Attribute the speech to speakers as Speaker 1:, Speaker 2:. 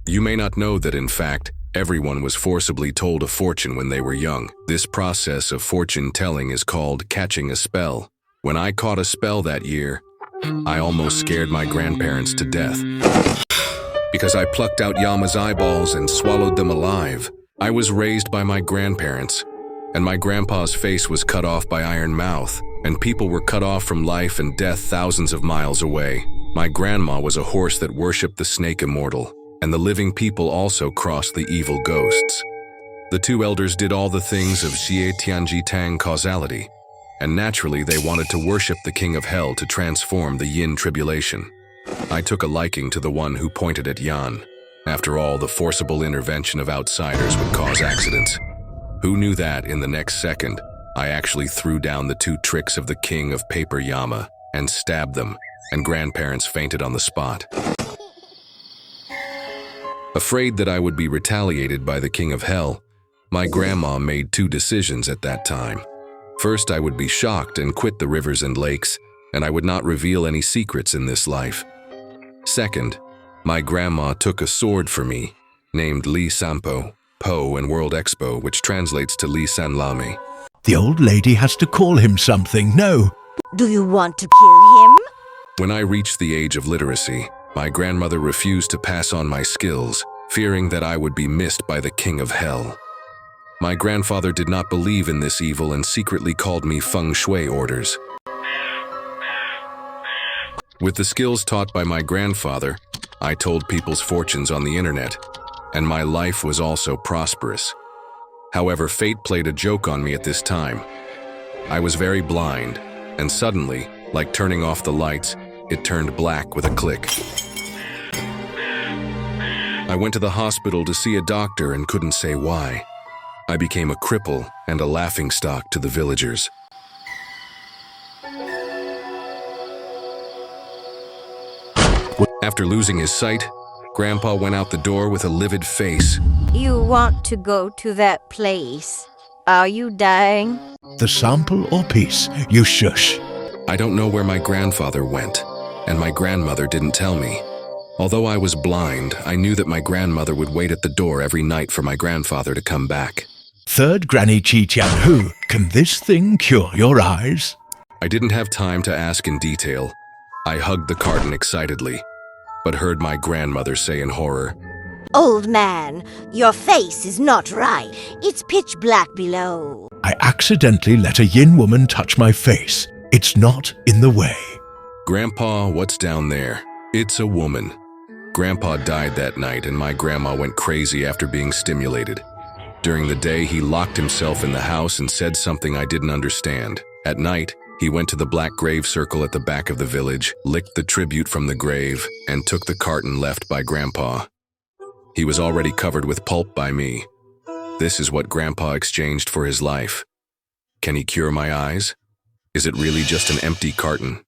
Speaker 1: You may not know that in fact, everyone was forcibly told a fortune when they were young. This process of fortune telling is called catching a spell. When I caught a spell that year, I almost scared my grandparents to death. Because I plucked out Yama's eyeballs and swallowed them alive. I was raised by my grandparents, and my grandpa's face was cut off by Iron Mouth, and people were cut off from life and death thousands of miles away. My grandma was a horse that worshipped the snake immortal, and the living people also crossed the evil ghosts. The two elders did all the things of Xie Tianji Tang causality, and naturally they wanted to worship the king of hell to transform the yin tribulation. I took a liking to the one who pointed at Yan. After all, the forcible intervention of outsiders would cause accidents. Who knew that in the next second, I actually threw down the two tricks of the king of paper Yama and stabbed them, and grandparents fainted on the spot. Afraid that I would be retaliated by the king of hell, my grandma made two decisions at that time. First, I would be shocked and quit the rivers and lakes, and I would not reveal any secrets in this life. Second, my grandma took a sword for me, named Li Sampo, Po in World Expo, which translates to Li San Lame.
Speaker 2: The old lady has to call him something, no.
Speaker 3: Do you want to kill him?
Speaker 1: When I reached the age of literacy, my grandmother refused to pass on my skills, fearing that I would be missed by the king of hell. My grandfather did not believe in this evil and secretly called me feng shui orders. With the skills taught by my grandfather, I told people's fortunes on the internet, and my life was also prosperous. However, fate played a joke on me at this time. I was very blind, and suddenly, like turning off the lights, it turned black with a click. I went to the hospital to see a doctor and couldn't say why. I became a cripple and a laughingstock to the villagers. After losing his sight, Grandpa went out the door with a livid face.
Speaker 3: You want to go to that place? Are you dying?
Speaker 2: The sample or piece? You shush.
Speaker 1: I don't know where my grandfather went, and my grandmother didn't tell me. Although I was blind, I knew that my grandmother would wait at the door every night for my grandfather to come back.
Speaker 2: Third Granny Chi Tian Hu, can this thing cure your eyes?
Speaker 1: I didn't have time to ask in detail. I hugged the carton excitedly, but heard my grandmother say in horror,
Speaker 3: Old man, your face is not right. It's pitch black below.
Speaker 2: I accidentally let a yin woman touch my face. It's not in the way.
Speaker 1: Grandpa, what's down there? It's a woman. Grandpa died that night and my grandma went crazy after being stimulated. During the day, he locked himself in the house and said something I didn't understand. At night, he went to the black grave circle at the back of the village, licked the tribute from the grave, and took the carton left by Grandpa. He was already covered with pulp by me. This is what Grandpa exchanged for his life. Can he cure my eyes? Is it really just an empty carton?